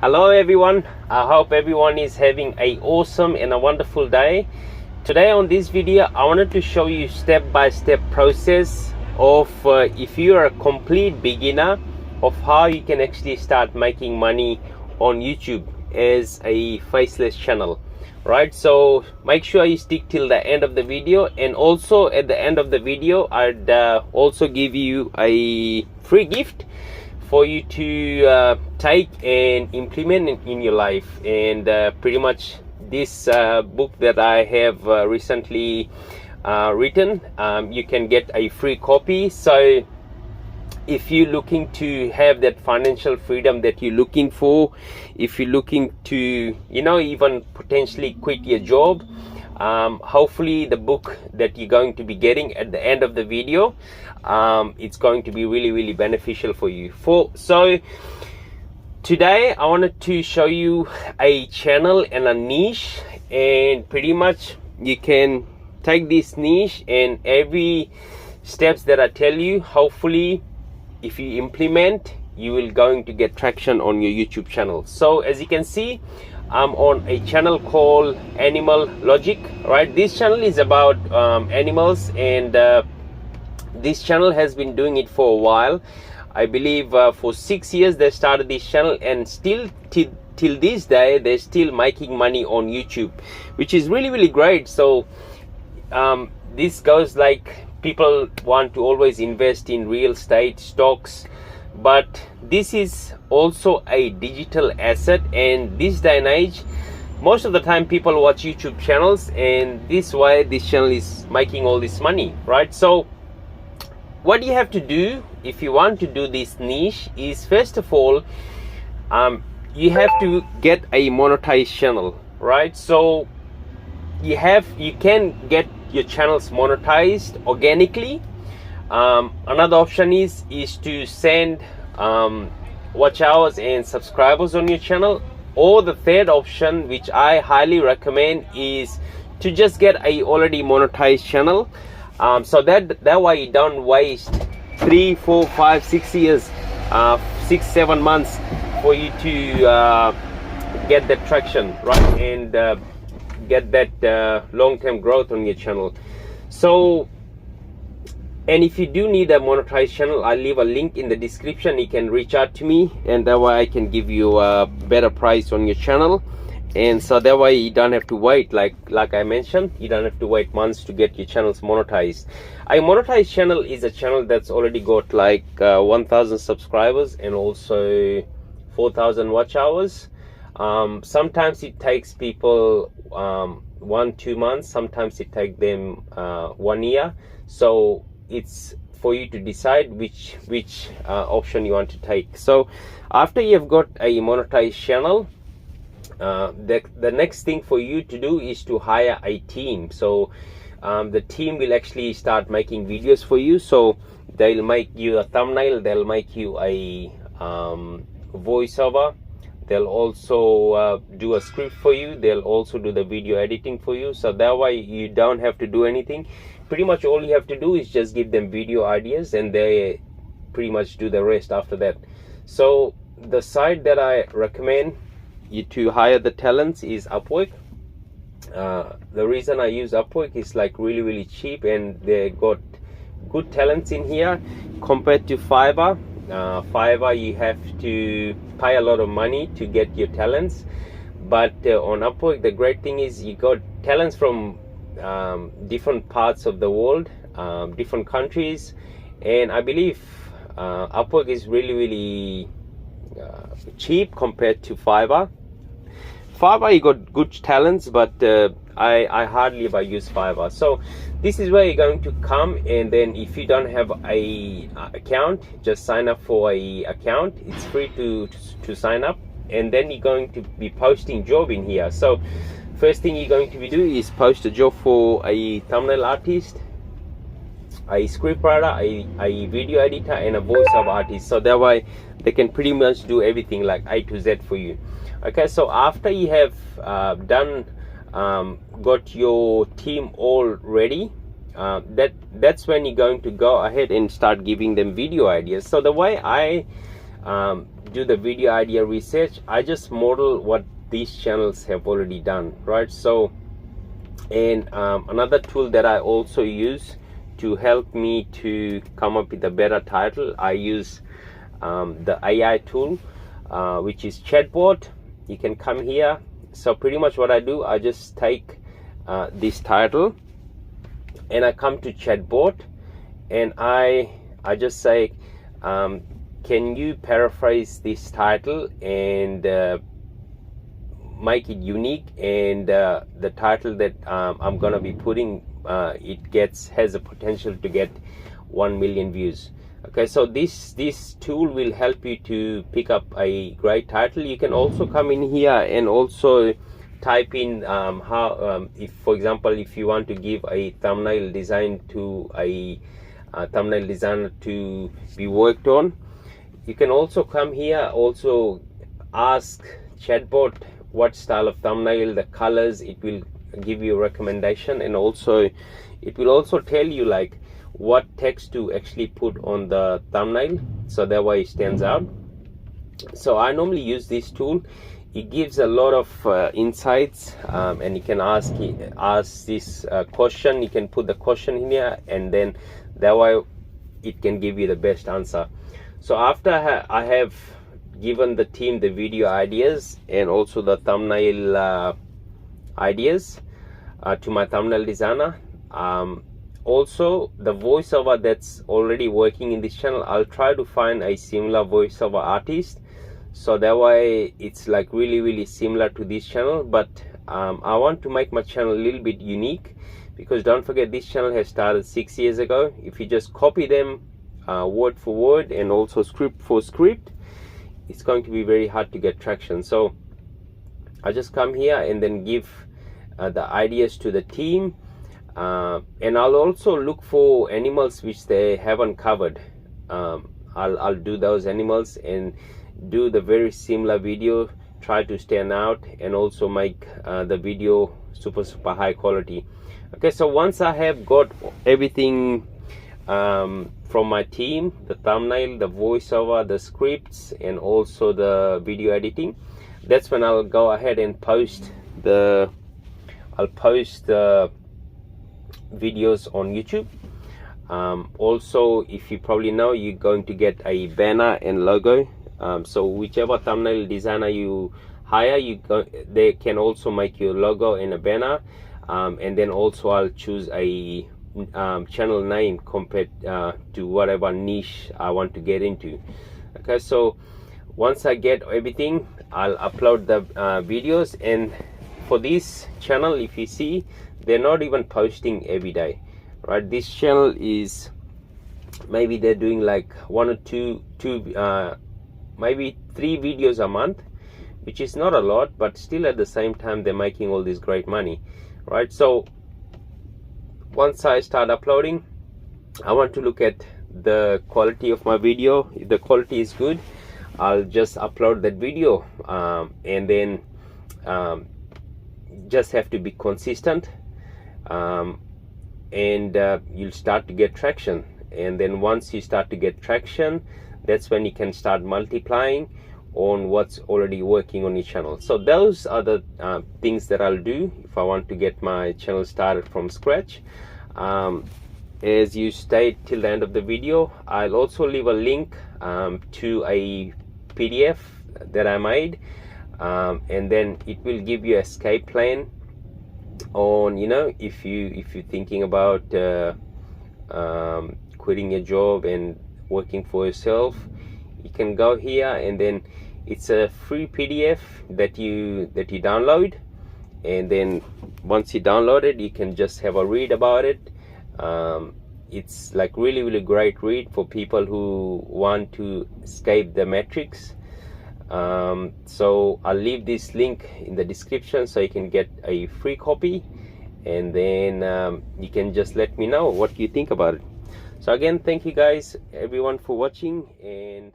Hello everyone, I hope everyone is having a awesome and a wonderful day. Today on this video I wanted to show you step-by-step process of if you are a complete beginner of how you can actually start making money on YouTube as a faceless channel, right? So make sure you stick till the end of the video, and also at the end of the video I'd also give you a free gift for you to take and implement in your life. And pretty much this book that I have recently written, you can get a free copy. So if you're looking to have that financial freedom that you're looking for, if you're looking to, even potentially quit your job, hopefully the book that you're going to be getting at the end of the video, it's going to be really beneficial for you. So today I wanted to show you a channel and a niche, and pretty much you can take this niche and every steps that I tell you, hopefully if you implement, you will going to get traction on your YouTube channel. So as you can see, I'm on a channel called Animal Logic, right? This channel is about animals, and this channel has been doing it for a while. I believe for 6 years they started this channel, and still till this day they're still making money on YouTube, which is really great. So this goes like, people want to always invest in real estate, stocks, but this is also a digital asset. And this day and age, most of the time people watch YouTube channels, and this way this channel is making all this money, right? So what you have to do if you want to do this niche is, first of all, you have to get a monetized channel, right? So you can get your channels monetized organically. Another option is to send watch hours and subscribers on your channel, or the third option, which I highly recommend, is to just get a already monetized channel, so that way you don't waste 3, 4, 5, 6 years, 6, 7 months for you to get that traction, right? And get that long-term growth on your channel. So, and if you do need a monetized channel, I'll leave a link in the description. You can reach out to me, and that way I can give you a better price on your channel. And so that way you don't have to wait, like I mentioned, you don't have to wait months to get your channels monetized. A monetized channel is a channel that's already got like 1,000 subscribers and also 4,000 watch hours. Sometimes it takes people 1-2 months, sometimes it takes them 1 year. So it's for you to decide which option you want to take. So after you've got a monetized channel, the next thing for you to do is to hire a team. So the team will actually start making videos for you. So they'll make you a thumbnail, they'll make you a voiceover, they'll also do a script for you, they'll also do the video editing for you. So that way you don't have to do anything. Pretty much all you have to do is just give them video ideas, and they pretty much do the rest after that. So the site that I recommend you to hire the talents is Upwork. The reason I use Upwork is like really cheap, and they got good talents in here compared to Fiverr. Fiverr, you have to pay a lot of money to get your talents, but on Upwork the great thing is you got talents from different parts of the world, different countries, and I believe Upwork is really cheap compared to Fiverr. Fiverr, you got good talents, but I hardly ever use Fiverr. So this is where you're going to come, and then if you don't have a account, just sign up for a account. It's free to sign up, and then you're going to be posting job in here. So first thing you're going to be doing is post a job for a thumbnail artist, a script writer, a video editor, and a voiceover artist. So that way they can pretty much do everything like A to Z for you. Okay, so after you have got your team all ready, that's when you're going to go ahead and start giving them video ideas. So the way I do the video idea research, I just model what these channels have already done, right? So, and another tool that I also use to help me to come up with a better title, I use the AI tool, which is Chatbot. You can come here. So pretty much what I do, I just take this title and I come to Chatbot, and I just say, can you paraphrase this title and make it unique, and the title that I'm gonna be putting, has a potential to get 1 million views. Okay, so this tool will help you to pick up a great title. You can also come in here and also type in if, for example, if you want to give a thumbnail design to a thumbnail designer to be worked on, you can also come here, also ask Chatbot what style of thumbnail, the colors. It will give you a recommendation, and also it will also tell you like what text to actually put on the thumbnail, so that way it stands out. So I normally use this tool. It gives a lot of insights, and you can ask this question. You can put the question in here, and then that way it can give you the best answer. So after I have given the team the video ideas and also the thumbnail ideas to my thumbnail designer, also the voiceover that's already working in this channel, I'll try to find a similar voiceover artist, so that way it's like really similar to this channel. But I want to make my channel a little bit unique, because don't forget, this channel has started 6 years ago. If you just copy them word for word and also script for script, it's going to be very hard to get traction. So I just come here and then give the ideas to the team, and I'll also look for animals which they haven't covered. I'll do those animals and do the very similar video, try to stand out, and also make the video super high quality. Okay, so once I have got everything from my team, the thumbnail, the voiceover, the scripts, and also the video editing, that's when I'll go ahead and post the videos on YouTube. Also, if you probably know, you're going to get a banner and logo. So whichever thumbnail designer you hire, they can also make your logo and a banner, and then also I'll choose a channel name compared to whatever niche I want to get into. Okay, so once I get everything, I'll upload the videos. And for this channel, if you see, they're not even posting every day, right? This channel is, maybe they're doing like one or two maybe 3 videos a month, which is not a lot, but still at the same time they're making all this great money, right? So once I start uploading, I want to look at the quality of my video. If the quality is good, I'll just upload that video, and then just have to be consistent, and you'll start to get traction. And then once you start to get traction, that's when you can start multiplying on what's already working on your channel. So those are the things that I'll do if I want to get my channel started from scratch. As you stay till the end of the video, I'll also leave a link to a PDF that I made, and then it will give you an escape plan on, if you're thinking about quitting your job and working for yourself. You can go here, and then it's a free PDF that you download, and then once you download it, you can just have a read about it. It's like really great read for people who want to escape the matrix. So I'll leave this link in the description so you can get a free copy, and then you can just let me know what you think about it. So again, thank you guys everyone for watching, and